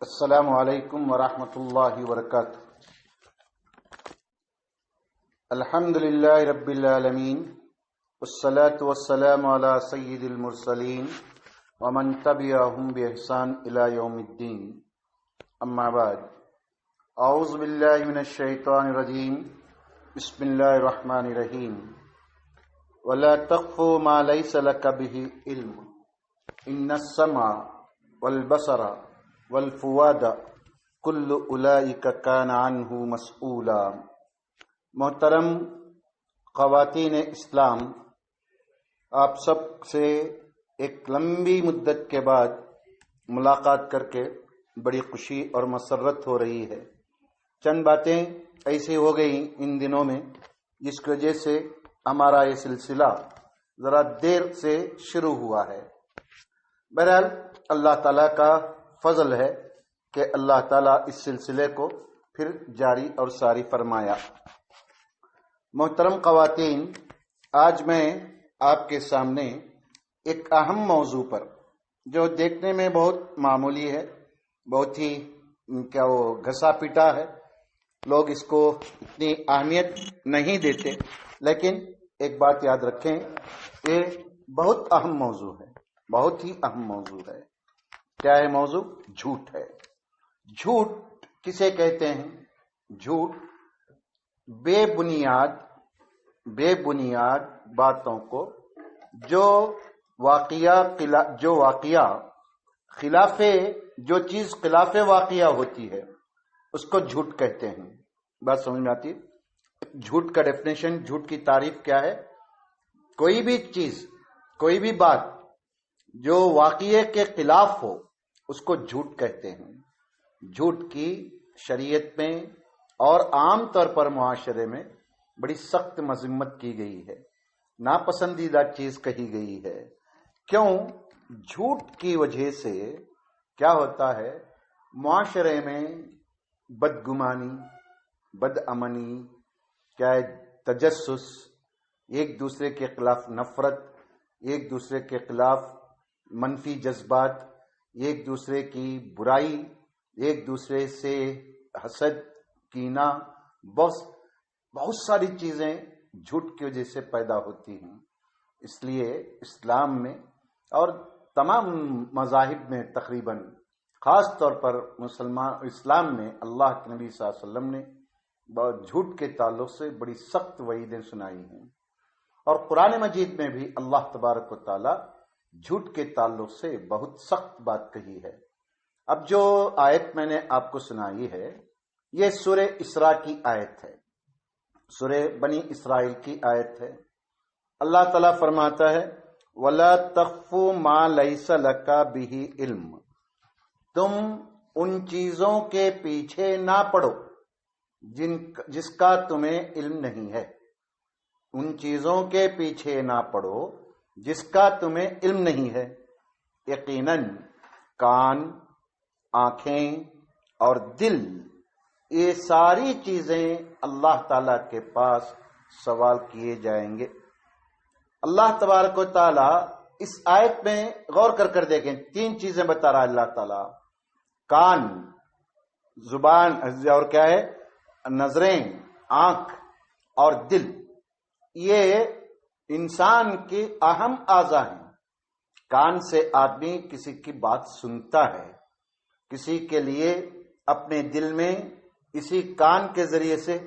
السلام علیکم ورحمۃ اللہ وبرکاتہ۔ الحمد للہ رب العالمین والصلاة والسلام علی سید المرسلین ومن تبعہم بإحسان الی یوم الدین، اما بعد، اعوذ باللہ من الشیطان الرجیم، بسم اللہ الرحمن الرحیم۔ ولا تقف ما لیس لک بہ علم ان السمع والبصر والفؤاد کل اولئک کان عنہ مسئولا۔ محترم خواتین اسلام، آپ سب سے ایک لمبی مدت کے بعد ملاقات کر کے بڑی خوشی اور مسرت ہو رہی ہے۔ چند باتیں ایسی ہو گئی ان دنوں میں جس کی وجہ سے ہمارا یہ سلسلہ ذرا دیر سے شروع ہوا ہے۔ بہرحال اللہ تعالیٰ کا فضل ہے کہ اللہ تعالیٰ اس سلسلے کو پھر جاری اور ساری فرمایا۔ محترم خواتین، آج میں آپ کے سامنے ایک اہم موضوع پر، جو دیکھنے میں بہت معمولی ہے، بہت ہی گھسا پیٹا ہے، لوگ اس کو اتنی اہمیت نہیں دیتے، لیکن ایک بات یاد رکھیں، یہ بہت اہم موضوع ہے، بہت ہی اہم موضوع ہے۔ کیا ہے موضوع؟ جھوٹ ہے۔ جھوٹ کسے کہتے ہیں؟ جھوٹ بے بنیاد باتوں کو جو واقعہ جو چیز خلاف واقعہ ہوتی ہے اس کو جھوٹ کہتے ہیں۔ بات سمجھ میں آتی ہے؟ جھوٹ کا ڈیفینیشن، جھوٹ کی تعریف کیا ہے؟ کوئی بھی چیز، کوئی بھی بات جو واقعے کے خلاف ہو اس کو جھوٹ کہتے ہیں۔ جھوٹ کی شریعت میں اور عام طور پر معاشرے میں بڑی سخت مذمت کی گئی ہے، ناپسندیدہ چیز کہی گئی ہے۔ کیوں؟ جھوٹ کی وجہ سے کیا ہوتا ہے؟ معاشرے میں بدگمانی، بدامنی، کیا ہے، تجسس، ایک دوسرے کے خلاف نفرت، ایک دوسرے کے خلاف منفی جذبات، ایک دوسرے کی برائی، ایک دوسرے سے حسد، کینہ، بہت ساری چیزیں جھوٹ کی وجہ سے پیدا ہوتی ہیں۔ اس لیے اسلام میں اور تمام مذاہب میں تقریباً، خاص طور پر اسلام میں، اللہ کے نبی صلی اللہ علیہ وسلم نے جھوٹ کے تعلق سے بڑی سخت وعیدیں سنائی ہیں، اور قرآن مجید میں بھی اللہ تبارک و تعالی جھوٹ کے تعلق سے بہت سخت بات کہی ہے۔ اب جو آیت میں نے آپ کو سنائی ہے، یہ سورہ اسراء کی آیت ہے، سورہ بنی اسرائیل کی آیت ہے۔ اللہ تعالیٰ فرماتا ہے، وَلَا تَخْفُ مَا لَيْسَ لَكَ بِهِ عِلْمٌ، تم ان چیزوں کے پیچھے نہ پڑو جس کا تمہیں علم نہیں ہے۔ ان چیزوں کے پیچھے نہ پڑو جس کا تمہیں علم نہیں ہے۔ یقیناً کان، آنکھیں اور دل، یہ ساری چیزیں اللہ تعالی کے پاس سوال کیے جائیں گے۔ اللہ تبارک و تعالی اس آیت میں غور کر دیکھیں، تین چیزیں بتا رہا ہے اللہ تعالی: کان، زبان، اور کیا ہے، نظریں، آنکھ اور دل۔ یہ انسان کی اہم اعضاء ہیں۔ کان سے آدمی کسی کی بات سنتا ہے، کسی کے لیے اپنے دل میں اسی کان کے ذریعے سے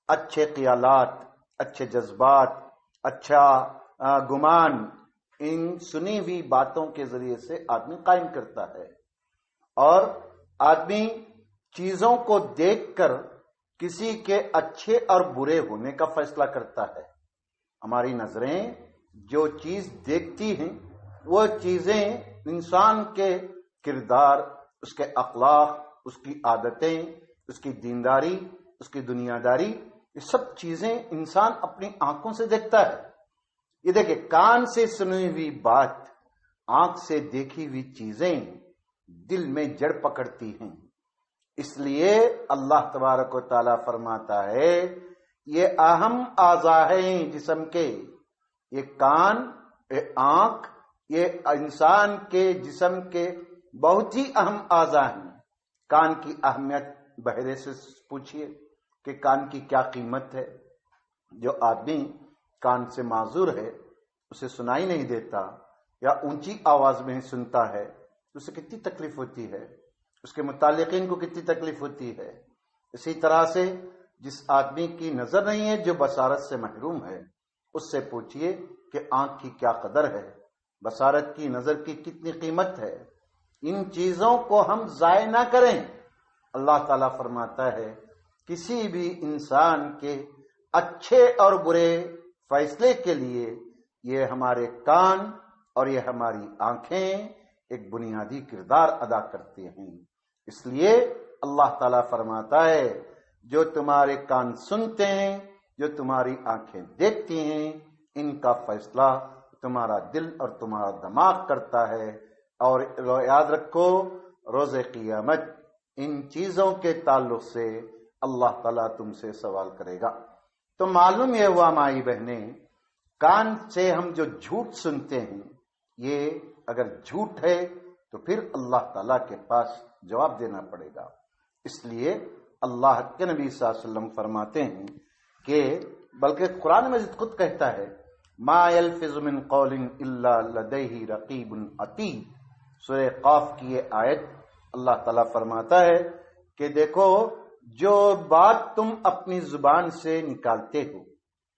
اچھے خیالات، اچھے جذبات، اچھا گمان، ان سنی ہوئی باتوں کے ذریعے سے آدمی قائم کرتا ہے، اور آدمی چیزوں کو دیکھ کر کسی کے اچھے اور برے ہونے کا فیصلہ کرتا ہے۔ ہماری نظریں جو چیز دیکھتی ہیں، وہ چیزیں انسان کے کردار، اس کے اخلاق، اس کی عادتیں، اس کی دینداری، اس کی دنیاداری، یہ سب چیزیں انسان اپنی آنکھوں سے دیکھتا ہے۔ یہ دیکھیں، کان سے سنی ہوئی بات، آنکھ سے دیکھی ہوئی چیزیں دل میں جڑ پکڑتی ہیں۔ اس لیے اللہ تبارک و تعالیٰ فرماتا ہے، یہ اہم اعضاء ہیں جسم کے، یہ کان، یہ آنکھ، یہ انسان کے جسم کے بہت ہی اہم اعضاء ہیں۔ کان کی اہمیت بہرے سے پوچھیے کہ کان کی کیا قیمت ہے. جو آدمی کان سے معذور ہے، اسے سنائی نہیں دیتا یا اونچی آواز میں سنتا ہے، اسے کتنی تکلیف ہوتی ہے، اس کے متعلقین کو کتنی تکلیف ہوتی ہے. اسی طرح سے جس آدمی کی نظر نہیں ہے، جو بصارت سے محروم ہے، اس سے پوچھیے کہ آنکھ کی کیا قدر ہے، بصارت کی، نظر کی کتنی قیمت ہے. ان چیزوں کو ہم ضائع نہ کریں. اللہ تعالیٰ فرماتا ہے کسی بھی انسان کے اچھے اور برے فیصلے کے لیے یہ ہمارے کان اور یہ ہماری آنکھیں ایک بنیادی کردار ادا کرتے ہیں. اس لیے اللہ تعالیٰ فرماتا ہے جو تمہارے کان سنتے ہیں، جو تمہاری آنکھیں دیکھتی ہیں، ان کا فیصلہ تمہارا دل اور تمہارا دماغ کرتا ہے. اور یاد رکھو روز قیامت ان چیزوں کے تعلق سے اللہ تعالیٰ تم سے سوال کرے گا. تو معلوم یہ ہوا مائی بہنیں، کان سے ہم جو جھوٹ سنتے ہیں، یہ اگر جھوٹ ہے تو پھر اللہ تعالیٰ کے پاس جواب دینا پڑے گا. اس لیے اللہ کے نبی صلی اللہ علیہ وسلم فرماتے ہیں کہ بلکہ قرآن مجید خود کہتا ہے ما یلفظ من قول الا لدیہ رقیب عتید. سورہ قاف کی یہ آیت اللہ تعالیٰ فرماتا ہے کہ دیکھو جو بات تم اپنی زبان سے نکالتے ہو،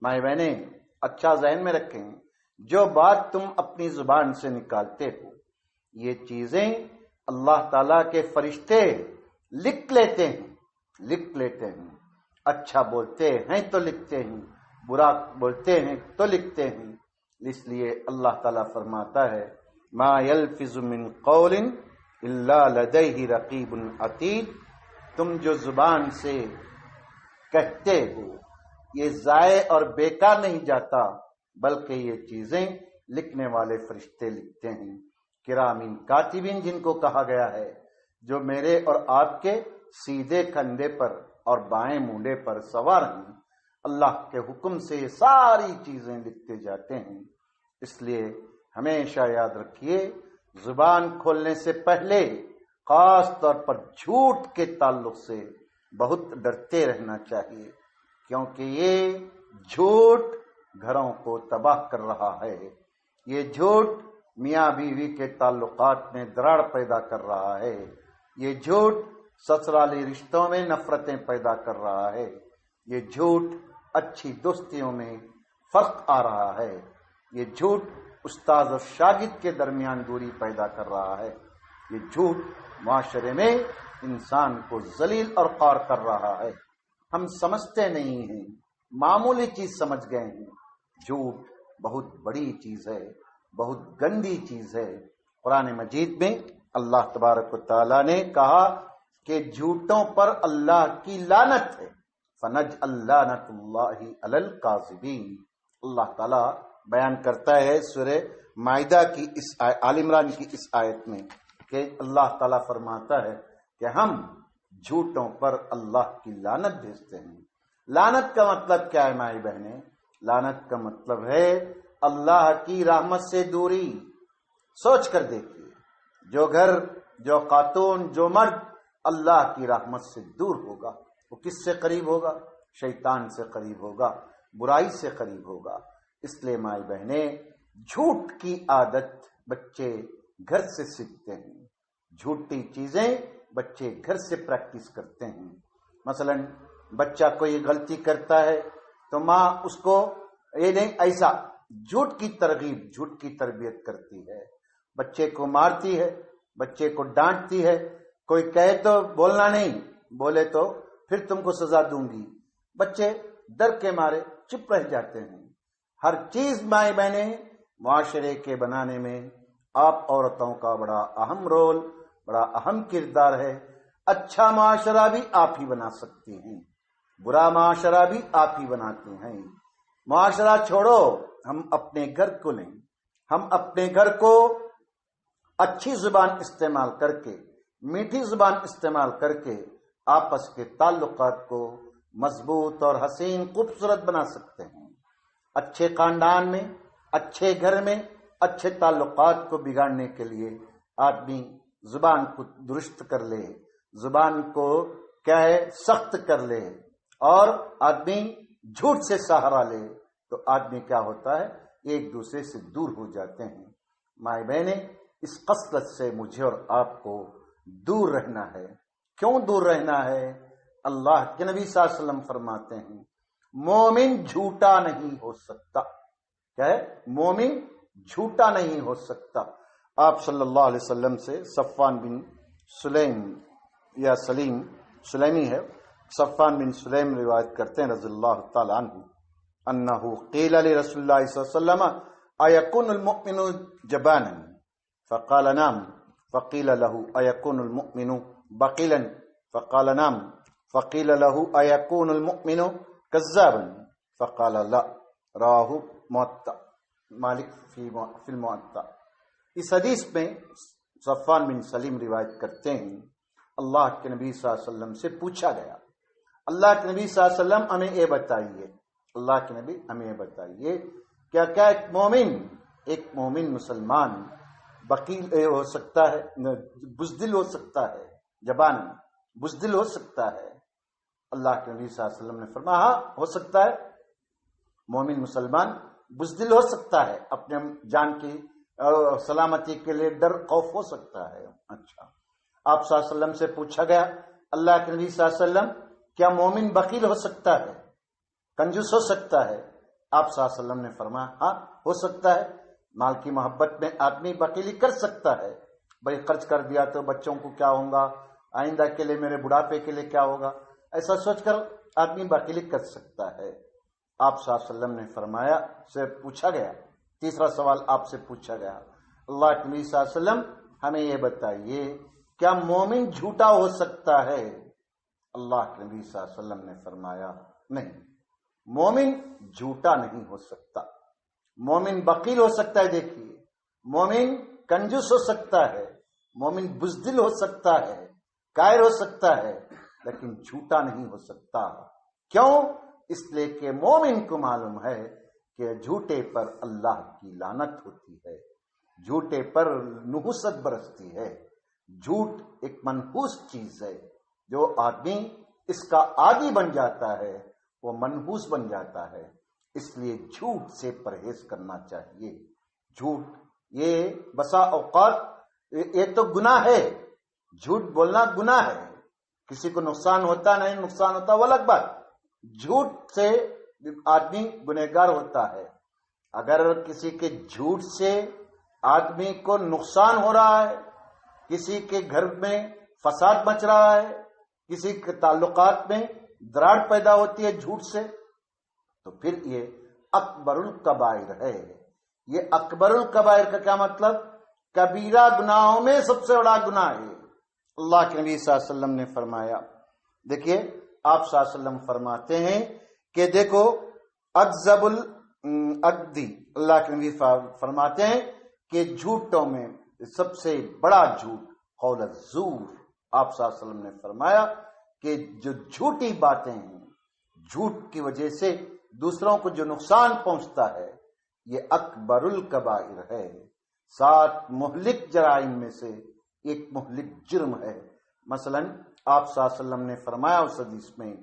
مائیں بہنیں اچھا ذہن میں رکھیں، جو بات تم اپنی زبان سے نکالتے ہو یہ چیزیں اللہ تعالیٰ کے فرشتے لکھ لیتے ہیں. اچھا بولتے ہیں تو لکھتے ہیں، برا بولتے ہیں تو لکھتے ہیں. اس لیے اللہ تعالیٰ فرماتا ہے ما یلفظ من قول الا لدیہ رقیب عتید. تم جو زبان سے کہتے ہو یہ ضائع اور بیکار نہیں جاتا، بلکہ یہ چیزیں لکھنے والے فرشتے لکھتے ہیں. کرامین کاتبین جن کو کہا گیا ہے، جو میرے اور آپ کے سیدھے کندھے پر اور بائیں مونڈے پر سوار ہیں. اللہ کے حکم سے یہ ساری چیزیں لکھتے جاتے ہیں. اس لیے ہمیشہ یاد رکھیے زبان کھولنے سے پہلے خاص طور پر جھوٹ کے تعلق سے بہت ڈرتے رہنا چاہیے، کیونکہ یہ جھوٹ گھروں کو تباہ کر رہا ہے. یہ جھوٹ میاں بیوی کے تعلقات میں دراڑ پیدا کر رہا ہے. یہ جھوٹ سسرالی رشتوں میں نفرتیں پیدا کر رہا ہے. یہ جھوٹ اچھی دوستیوں میں فرق آ رہا ہے. یہ جھوٹ استاد اور شاگرد کے درمیان دوری پیدا کر رہا ہے. یہ جھوٹ معاشرے میں انسان کو ذلیل اور خوار کر رہا ہے. ہم سمجھتے نہیں ہیں، معمولی چیز سمجھ گئے ہیں. جھوٹ بہت بڑی چیز ہے، بہت گندی چیز ہے. قرآن مجید میں اللہ تبارک و تعالیٰ نے کہا کہ جھوٹوں پر اللہ کی لعنت ہے. فنجعل لعنت اللہ علی الکاذبین. اللہ تعالیٰ بیان کرتا ہے سورہ مائدہ کی اس آل عمران کی اس آیت میں کہ اللہ تعالیٰ فرماتا ہے کہ ہم جھوٹوں پر اللہ کی لعنت بھیجتے ہیں. لعنت کا مطلب کیا ہے مائی بہنیں؟ لعنت کا مطلب ہے اللہ کی رحمت سے دوری. سوچ کر دیکھیے، جو گھر، جو خاتون، جو مرد اللہ کی رحمت سے دور ہوگا وہ کس سے قریب ہوگا؟ شیطان سے قریب ہوگا، برائی سے قریب ہوگا. اس لیے مائی بہنیں جھوٹ کی عادت بچے گھر سے سیکھتے ہیں. جھوٹی چیزیں بچے گھر سے پریکٹس کرتے ہیں. مثلا بچہ کوئی غلطی کرتا ہے تو ماں اس کو یہ نہیں ایسا جھوٹ کی ترغیب، جھوٹ کی تربیت کرتی ہے. بچے کو مارتی ہے، بچے کو ڈانٹتی ہے. کوئی کہے تو بولنا نہیں، بولے تو پھر تم کو سزا دوں گی. بچے ڈر کے مارے چپ رہ جاتے ہیں. ہر چیز مائیں بہنیں معاشرے کے بنانے میں آپ عورتوں کا بڑا اہم رول، بڑا اہم کردار ہے. اچھا معاشرہ بھی آپ ہی بنا سکتی ہیں، برا معاشرہ بھی آپ ہی بناتے ہیں. معاشرہ چھوڑو، ہم اپنے گھر کو لیں. ہم اپنے گھر کو اچھی زبان استعمال کر کے، میٹھی زبان استعمال کر کے آپس کے تعلقات کو مضبوط اور حسین خوبصورت بنا سکتے ہیں. اچھے خاندان میں، اچھے گھر میں اچھے تعلقات کو بگاڑنے کے لیے آدمی زبان کو درست کر لے، زبان کو کیا ہے سخت کر لے اور آدمی جھوٹ سے سہارا لے تو آدمی کیا ہوتا ہے ایک دوسرے سے دور ہو جاتے ہیں۔ مائی بہنیں، اس قسوت سے مجھے اور آپ کو دور رہنا ہے۔ کیوں دور رہنا ہے؟ اللہ کے نبی صلی اللہ علیہ وسلم فرماتے ہیں مومن جھوٹا نہیں ہو سکتا۔ کیا ہے؟ مومن جھوٹا نہیں ہو سکتا۔ آپ صلی اللہ علیہ وسلم سے صفوان بن سلیم یا سلیم سلیمی ہے، صفوان بن سلیم روایت کرتے ہیں رضی اللہ تعالی عنہ انہ قیل لرسول اللہ صلی اللہ علیہ وسلم ایکون المؤمن جبانا فقال نعم فقیل له ایکون المؤمن بخیلا فقال نعم فقیل له ایکون المؤمن کذابا فقال لا۔ راہ موطا مالک فی الموطا۔ اس حدیث میں صفوان بن سلیم روایت کرتے ہیں اللہ کے نبی صلی اللہ علیہ وسلم سے پوچھا گیا، اللہ کے نبی صلی اللہ علیہ وسلم ہمیں یہ بتائیے، اللہ کے نبی ہمیں یہ بتائیے کیا کیا ایک مومن مسلمان بخیل ہو سکتا ہے، بزدل ہو سکتا ہے، زبان بزدل ہو سکتا ہے؟ اللہ کے نبی صلی اللہ علیہ وسلم نے فرمایا ہاں ہو سکتا ہے، مومن مسلمان بزدل ہو سکتا ہے، اپنے جان کی سلامتی کے لیے ڈر خوف ہو سکتا ہے۔ اچھا، آپ صلی اللہ علیہ وسلم سے پوچھا گیا اللہ کے نبی صلی اللہ علیہ وسلم کیا مومن بخیل ہو سکتا ہے، کنجوس ہو سکتا ہے؟ آپ صلی اللہ علیہ وسلم نے فرمایا ہاں ہو سکتا ہے، مال کی محبت میں آدمی بخیلی کر سکتا ہے، بھائی خرچ کر دیا تو بچوں کو کیا ہوگا، آئندہ کے لیے میرے بڑھاپے کے لیے کیا ہوگا، ایسا سوچ کر آدمی بخیلی کر سکتا ہے۔ آپ صلی اللہ علیہ وسلم نے فرمایا سے پوچھا گیا، تیسرا سوال آپ سے پوچھا گیا اللہ کے نبی صلی اللہ علیہ وسلم ہمیں یہ بتائیے کیا مومن جھوٹا ہو سکتا ہے؟ اللہ کے نبی صلی اللہ علیہ وسلم نے فرمایا نہیں، مومن جھوٹا نہیں ہو سکتا، مومن بخیل ہو سکتا ہے، دیکھیے مومن کنجوس ہو سکتا ہے، مومن بزدل ہو سکتا ہے، کائر ہو سکتا ہے، لیکن جھوٹا نہیں ہو سکتا۔ کیوں؟ اس لیے کہ مومن کو معلوم ہے کہ جھوٹے پر اللہ کی لعنت ہوتی ہے، جھوٹے پر نحوست برستی ہے، جھوٹ ایک منحوس چیز ہے، جو آدمی اس کا عادی بن جاتا ہے وہ منحوس بن جاتا ہے، اس لیے جھوٹ سے پرہیز کرنا چاہیے۔ جھوٹ یہ بسا اوقات یہ تو گناہ ہے، جھوٹ بولنا گناہ ہے، کسی کو نقصان ہوتا نہیں نقصان ہوتا وہ الگ بات، جھوٹ سے آدمی گنہگار ہوتا ہے۔ اگر کسی کے جھوٹ سے آدمی کو نقصان ہو رہا ہے، کسی کے گھر میں فساد مچ رہا ہے، کسی کے تعلقات میں دراڑ پیدا ہوتی ہے جھوٹ سے، تو پھر یہ اکبر الکبائر ہے۔ یہ اکبر الکبائر کا کیا مطلب؟ کبیرہ گناہوں میں سب سے بڑا گناہ ہے۔ اللہ کے نبی صلی اللہ علیہ وسلم نے فرمایا، دیکھیے آپ صلی اللہ علیہ وسلم فرماتے ہیں کہ دیکھو اکذب الاکدی، اللہ کے نبی فرماتے ہیں کہ جھوٹوں میں سب سے بڑا جھوٹ قول الزور۔ آپ صلی اللہ علیہ وسلم نے فرمایا کہ جو جھوٹی باتیں ہیں، جھوٹ کی وجہ سے دوسروں کو جو نقصان پہنچتا ہے، یہ اکبر الکبائر ہے، 7 مہلک جرائم میں سے ایک مہلک جرم ہے۔ مثلا آپ صلی اللہ علیہ وسلم نے فرمایا اس حدیث میں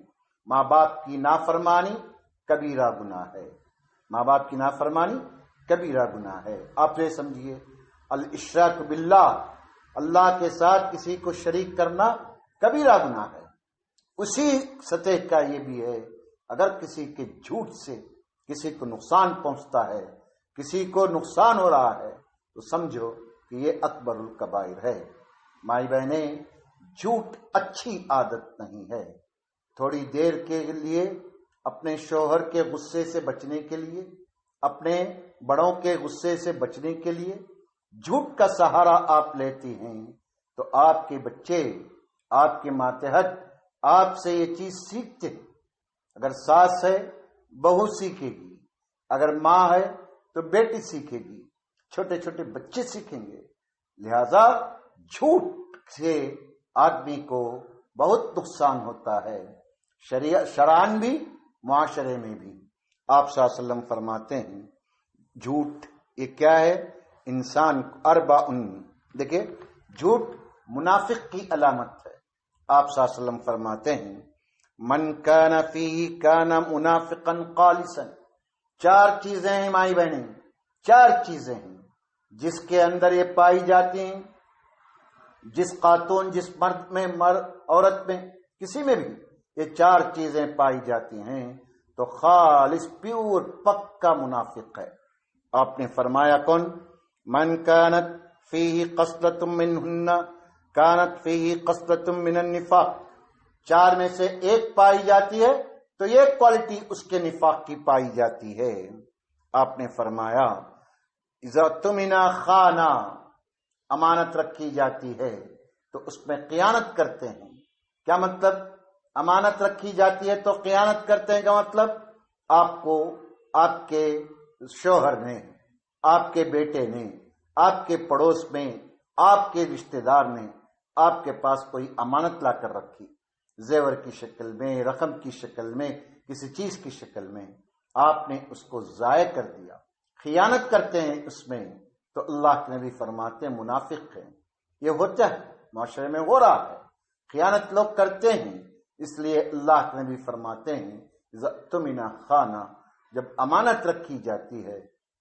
ماں باپ کی نافرمانی کبیرہ گناہ ہے، ماں باپ کی نافرمانی کبیرہ گناہ ہے۔ آپ یہ سمجھیے الاشراک باللہ، اللہ کے ساتھ کسی کو شریک کرنا کبیرہ گناہ ہے۔ اسی سطح کا یہ بھی ہے، اگر کسی کے جھوٹ سے کسی کو نقصان پہنچتا ہے، کسی کو نقصان ہو رہا ہے، تو سمجھو کہ یہ اکبر الکبائر ہے۔ مائی بہنیں، جھوٹ اچھی عادت نہیں ہے۔ تھوڑی دیر کے لیے اپنے شوہر کے غصے سے بچنے کے لیے، اپنے بڑوں کے غصے سے بچنے کے لیے جھوٹ کا سہارا آپ لیتی ہیں، تو آپ کے بچے، آپ کے ماتحت آپ سے یہ چیز سیکھتے ہیں۔ اگر ساس ہے بہو سیکھے گی، اگر ماں ہے تو بیٹی سیکھے گی، چھوٹے چھوٹے بچے سیکھیں گے۔ لہذا جھوٹ سے آدمی کو بہت نقصان ہوتا ہے، شرعاً بھی معاشرے میں بھی۔ آپ صلی اللہ علیہ وسلم فرماتے ہیں جھوٹ یہ کیا ہے؟ انسان اربعن، دیکھیں جھوٹ منافق کی علامت ہے۔ آپ صلی اللہ علیہ وسلم فرماتے ہیں من کان فیہ کان منافقا خالصا. 4 چیزیں ہیں مائی بہنیں، 4 چیزیں ہیں جس کے اندر یہ پائی جاتی ہیں. جس خاتون، جس مرد میں، عورت میں، کسی میں بھی یہ 4 چیزیں پائی جاتی ہیں تو خالص پیور پکا منافق ہے. آپ نے فرمایا کون؟ من کانت فیہ خصلۃ منہن کانت فیہ خصلۃ من النفاق. 4 میں سے ایک پائی جاتی ہے تو یہ کوالٹی اس کے نفاق کی پائی جاتی ہے. آپ نے فرمایا اذا اؤتمن خانا، امانت رکھی جاتی ہے تو اس میں خیانت کرتے ہیں. کیا مطلب؟ امانت رکھی جاتی ہے تو خیانت کرتے ہیں کا مطلب آپ کو آپ کے شوہر نے، آپ کے بیٹے نے، آپ کے پڑوس میں، آپ کے رشتہ دار نے آپ کے پاس کوئی امانت لا کر رکھی، زیور کی شکل میں، رقم کی شکل میں، کسی چیز کی شکل میں، آپ نے اس کو ضائع کر دیا، خیانت کرتے ہیں اس میں، تو اللہ کے نبی فرماتے ہیں منافق ہیں. یہ ہوتا ہے، معاشرے میں ہو رہا ہے، خیانت لوگ کرتے ہیں. اس لیے اللہ کے نبی فرماتے ہیں اذا اؤتمن خانا، جب امانت رکھی جاتی ہے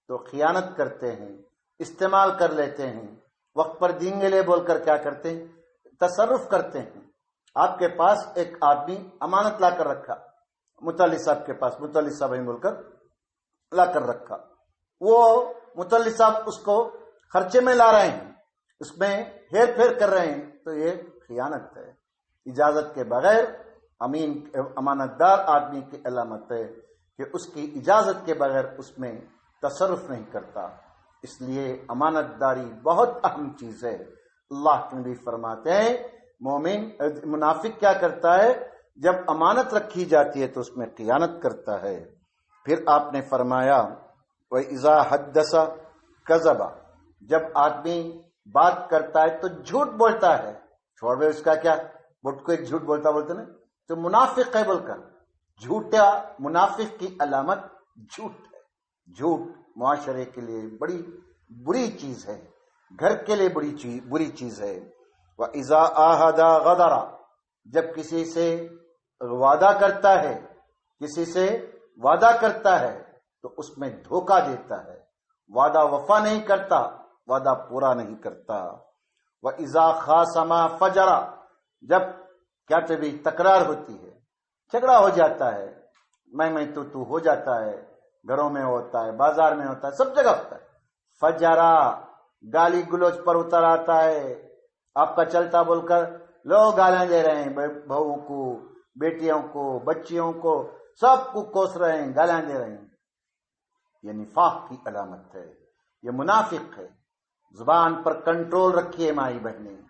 تو خیانت کرتے ہیں، استعمال کر لیتے ہیں. وقت پر دیں گے لے بول کر کیا کرتے ہیں؟ تصرف کرتے ہیں. آپ کے پاس ایک آدمی امانت لا کر رکھا، متولی صاحب کے پاس، متولی صاحب بول کر لا کر رکھا، وہ متولی صاحب اس کو خرچے میں لا رہے ہیں، اس میں ہیر پھیر کر رہے ہیں، تو یہ خیانت ہے. اجازت کے بغیر امین امانت دار آدمی کی علامت ہے کہ اس کی اجازت کے بغیر اس میں تصرف نہیں کرتا. اس لیے امانت داری بہت اہم چیز ہے. اللہ کے نبی فرماتے ہیں مومن منافق کیا کرتا ہے؟ جب امانت رکھی جاتی ہے تو اس میں خیانت کرتا ہے. پھر آپ نے فرمایا وَإِذَا حَدَّثَ كَذَبَ، جب آدمی بات کرتا ہے تو جھوٹ بولتا ہے. چھوڑ دے اس کا کیا، بٹ کو ایک جھوٹ بولتے نا تو منافق ہے بول کر. جھوٹا منافق کی علامت جھوٹ ہے. جھوٹ معاشرے کے لیے بڑی بری چیز ہے، گھر کے لیے بری چیز ہے. وَإِذَا عَاهَدَ غَدَرَ، جب کسی سے وعدہ کرتا ہے، کسی سے وعدہ کرتا ہے تو اس میں دھوکہ دیتا ہے، وعدہ وفا نہیں کرتا، وعدہ پورا نہیں کرتا. وَإِذَا خَاصَمَ فَجَرَ، جب کیا بھی تکرار ہوتی ہے، جھگڑا ہو جاتا ہے، میں تو ہو جاتا ہے، گھروں میں ہوتا ہے، بازار میں ہوتا ہے، سب جگہ ہوتا ہے. فجرا، گالی گلوچ پر اتر آتا ہے. آپ کا چلتا بول کر لوگ گالیاں دے رہے ہیں، بہو کو، بیٹیوں کو، بچیوں کو، سب کو کوس رہے ہیں، گالیاں دے رہے ہیں. یہ نفاق کی علامت ہے، یہ منافق ہے. زبان پر کنٹرول رکھیے مائی بہنیں،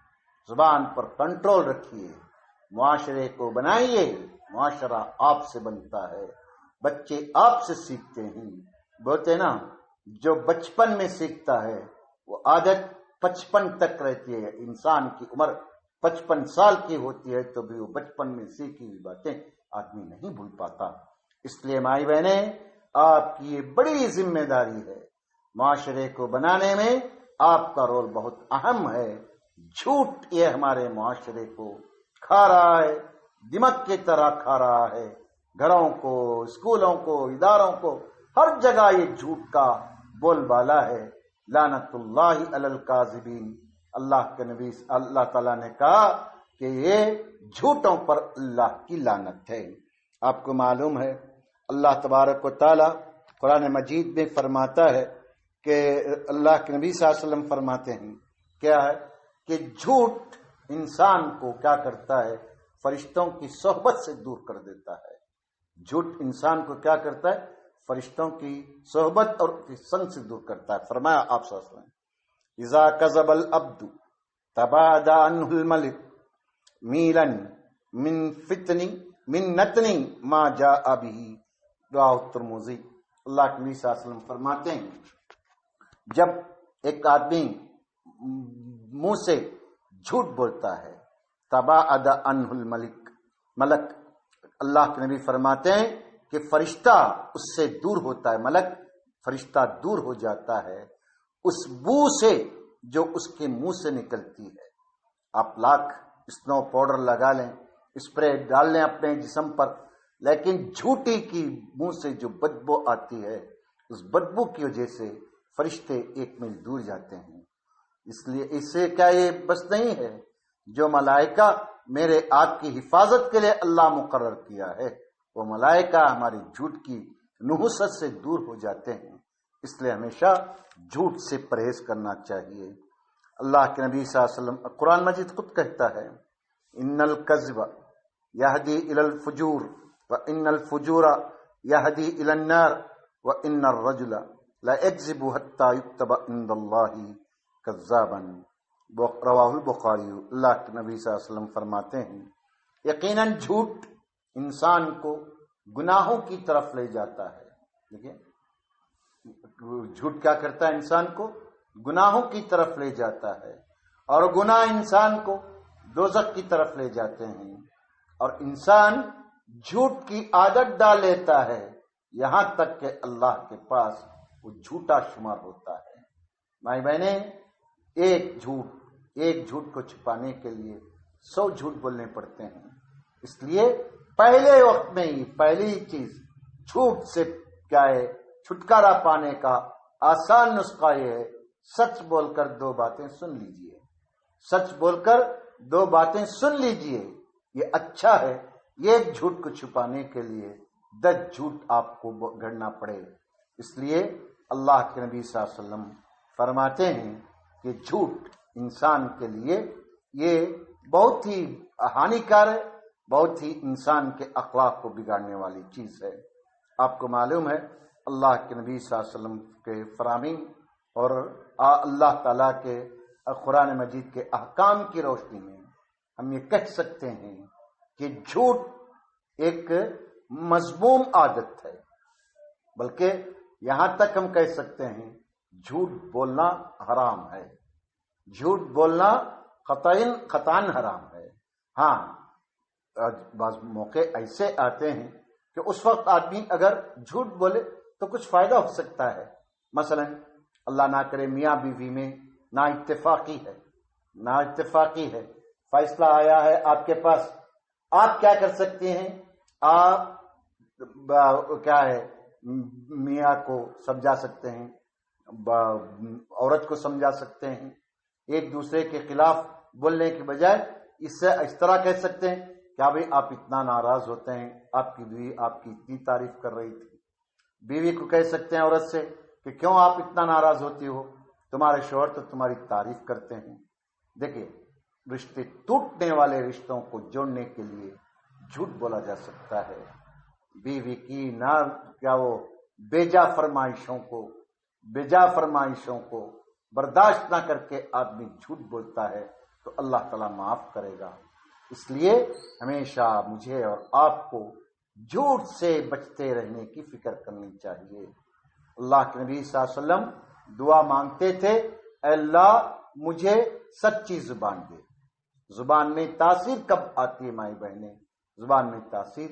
زبان پر کنٹرول رکھیے. معاشرے کو بنائیے، معاشرہ آپ سے بنتا ہے، بچے آپ سے سیکھتے ہیں. بولتے نا جو بچپن میں سیکھتا ہے وہ عادت 55 تک رہتی ہے. انسان کی عمر 55 سال کی ہوتی ہے تو بھی وہ بچپن میں سیکھی ہوئی باتیں آدمی نہیں بھول پاتا. اس لیے مائی بہنیں آپ کی یہ بڑی ذمہ داری ہے، معاشرے کو بنانے میں آپ کا رول بہت اہم ہے. جھوٹ یہ ہمارے معاشرے کو کھا رہا ہے، دماغ کی طرح کھا رہا ہے. گھروں کو، اسکولوں کو، اداروں کو، ہر جگہ یہ جھوٹ کا بول بالا ہے. لعنت اللہ علی الکاذبین. اللہ کے نبی اللہ تعالیٰ نے کہا کہ یہ جھوٹوں پر اللہ کی لعنت ہے. آپ کو معلوم ہے اللہ تبارک و تعالیٰ قرآن مجید میں فرماتا ہے کہ اللہ کے نبی صلی اللہ علیہ وسلم فرماتے ہیں کیا ہے کہ جھوٹ انسان کو کیا کرتا ہے؟ فرشتوں کی صحبت سے دور کر دیتا ہے. جھوٹ انسان کو کیا کرتا ہے؟ فرشتوں کی صحبت اور سنگ سے دور کرتا ہے. فرمایا آپ صلی اللہ علیہ وسلم اذا کذب العبد تباعد عنہ الملک میلا من نتنی ما جاء به، رواه الترمذی. اللہ کے نبی صلی اللہ علیہ وسلم فرماتے ہیں جب ایک آدمی منہ سے جھوٹ بولتا ہے تباعد عنہ الملک، ملک، اللہ کے نبی فرماتے ہیں کہ فرشتہ اس سے دور ہوتا ہے. ملک فرشتہ دور ہو جاتا ہے اس بو سے جو اس کے منہ سے نکلتی ہے. آپ لاکھ اسنو پاؤڈر لگا لیں، اسپرے ڈال لیں اپنے جسم پر، لیکن جھوٹی کی منہ سے جو بدبو آتی ہے اس بدبو کی وجہ سے فرشتے ایک میل دور جاتے ہیں۔ اس لیے اس سے کیا یہ بس نہیں ہے، جو ملائکہ میرے آپ کی حفاظت کے لیے اللہ مقرر کیا ہے وہ ملائکہ ہماری جھوٹ کی نحوست سے دور ہو جاتے ہیں۔ اس لیے ہمیشہ جھوٹ سے پرہیز کرنا چاہیے۔ اللہ کے نبی صلی اللہ علیہ وسلم قرآن مجید خود کہتا ہے ان الکذب یہدی الی الفجور وان الفجور یہدی الی النار وان الرجل ليكذب حتى يكتب عند الله كذابا، رواہ البخاری۔ اللہ کے نبی صلی اللہ علیہ وسلم فرماتے ہیں یقیناً جھوٹ انسان کو گناہوں کی طرف لے جاتا ہے۔ دیکھیں جھوٹ کیا کرتا ہے، انسان کو گناہوں کی طرف لے جاتا ہے، اور گناہ انسان کو دوزخ کی طرف لے جاتے ہیں، اور انسان جھوٹ کی عادت ڈال لیتا ہے یہاں تک کہ اللہ کے پاس وہ جھوٹا شمار ہوتا ہے۔ بھائی بہنیں، ایک جھوٹ کو چھپانے کے لیے 100 جھوٹ بولنے پڑتے ہیں۔ اس لیے پہلے وقت میں ہی پہلی چیز جھوٹ سے کیا ہے چھٹکارا پانے کا آسان نسخہ یہ ہے، سچ بول کر 2 باتیں سن لیجئے۔ سچ بول کر 2 باتیں سن لیجئے، یہ اچھا ہے۔ ایک جھوٹ کو چھپانے کے لیے 10 جھوٹ آپ کو گھڑنا پڑے۔ اس لیے اللہ کے نبی صلی اللہ علیہ وسلم فرماتے ہیں کہ جھوٹ انسان کے لیے یہ بہت ہی ہانیکار ہے، بہت ہی انسان کے اخلاق کو بگاڑنے والی چیز ہے۔ آپ کو معلوم ہے اللہ کے نبی صلی اللہ علیہ وسلم کے فرامین اور اللہ تعالیٰ کے قرآن مجید کے احکام کی روشنی میں ہم یہ کہہ سکتے ہیں کہ جھوٹ ایک مذموم عادت ہے، بلکہ یہاں تک ہم کہہ سکتے ہیں جھوٹ بولنا حرام ہے، جھوٹ بولنا قطعاً حرام ہے۔ ہاں بعض موقع ایسے آتے ہیں کہ اس وقت آدمی اگر جھوٹ بولے تو کچھ فائدہ ہو سکتا ہے۔ مثلا اللہ نہ کرے میاں بیوی میں نا اتفاقی ہے، فیصلہ آیا ہے آپ کے پاس، آپ کیا کر سکتے ہیں؟ آپ کیا ہے میاں کو سمجھا سکتے ہیں، عورت کو سمجھا سکتے ہیں، ایک دوسرے کے خلاف بولنے کے بجائے اس سے اس طرح کہہ سکتے ہیں کیا بھئی آپ اتنا ناراض ہوتے ہیں، آپ کی بیوی آپ کی اتنی تعریف کر رہی تھی۔ بیوی کو کہہ سکتے ہیں عورت سے کہ کیوں آپ اتنا ناراض ہوتی ہو، تمہارے شوہر تو تمہاری تعریف کرتے ہیں۔ دیکھیں رشتے ٹوٹنے والے رشتوں کو جوڑنے کے لیے جھوٹ بولا جا سکتا ہے۔ بیوی کی وہ بیجا فرمائشوں کو برداشت نہ کر کے آدمی جھوٹ بولتا ہے تو اللہ تعالیٰ معاف کرے گا۔ اس لیے ہمیشہ مجھے اور آپ کو جھوٹ سے بچتے رہنے کی فکر کرنی چاہیے۔ اللہ کے نبی صلی اللہ علیہ وسلم دعا مانگتے تھے اے اللہ مجھے سچی زبان دے۔ زبان میں تاثیر کب آتی ہے مائی بہنیں؟ زبان میں تاثیر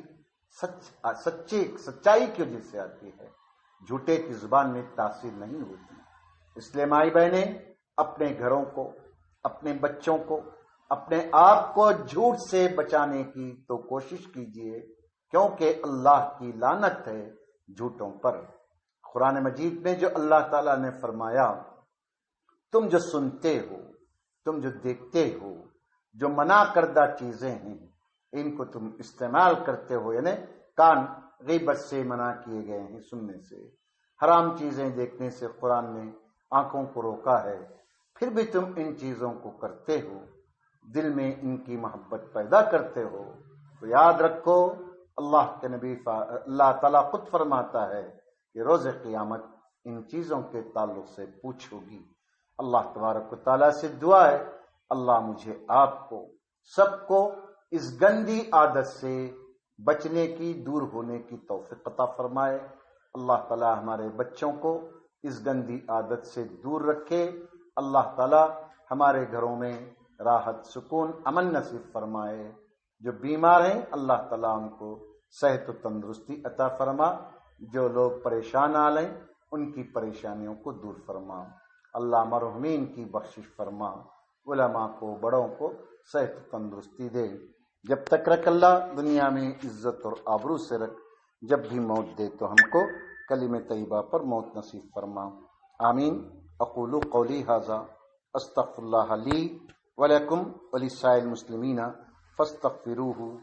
سچائی کی وجہ سے آتی ہے، جھوٹے کی زبان میں تاثیر نہیں ہوتی۔ اس لیے مائی بہنیں اپنے گھروں کو، اپنے بچوں کو، اپنے آپ کو جھوٹ سے بچانے کی تو کوشش کیجیے، کیونکہ اللہ کی لعنت ہے جھوٹوں پر۔ قرآن مجید میں جو اللہ تعالیٰ نے فرمایا تم جو سنتے ہو، تم جو دیکھتے ہو، جو منع کردہ چیزیں ہیں ان کو تم استعمال کرتے ہو، یعنی کان غیبت سے منع کیے گئے ہیں سننے سے، حرام چیزیں دیکھنے سے قرآن نے آنکھوں کو روکا ہے، پھر بھی تم ان چیزوں کو کرتے ہو، دل میں ان کی محبت پیدا کرتے ہو، تو یاد رکھو اللہ کے نبی اللہ تعالیٰ خود فرماتا ہے کہ روز قیامت ان چیزوں کے تعلق سے پوچھوگی۔ اللہ تبارک و تعالیٰ سے دعا ہے اللہ مجھے آپ کو سب کو اس گندی عادت سے بچنے کی، دور ہونے کی توفیق عطا فرمائے۔ اللہ تعالیٰ ہمارے بچوں کو اس گندی عادت سے دور رکھے۔ اللہ تعالیٰ ہمارے گھروں میں راحت، سکون، امن نصیب فرمائے۔ جو بیمار ہیں اللہ تعالیٰ ان کو صحت و تندرستی عطا فرما، جو لوگ پریشان آلیں ان کی پریشانیوں کو دور فرما۔ اللہ مرحومین کی بخشش فرما۔ علماء کو، بڑوں کو صحت و تندرستی دے، جب تک رکھ اللہ دنیا میں عزت اور آبرو سے رکھ، جب بھی موت دے تو ہم کو کلمہ طیبہ پر موت نصیب فرما، آمین۔ اقول قولی ھذا استغفر اللہ لی ولکم ولسائر المسلمین فاستغفروہ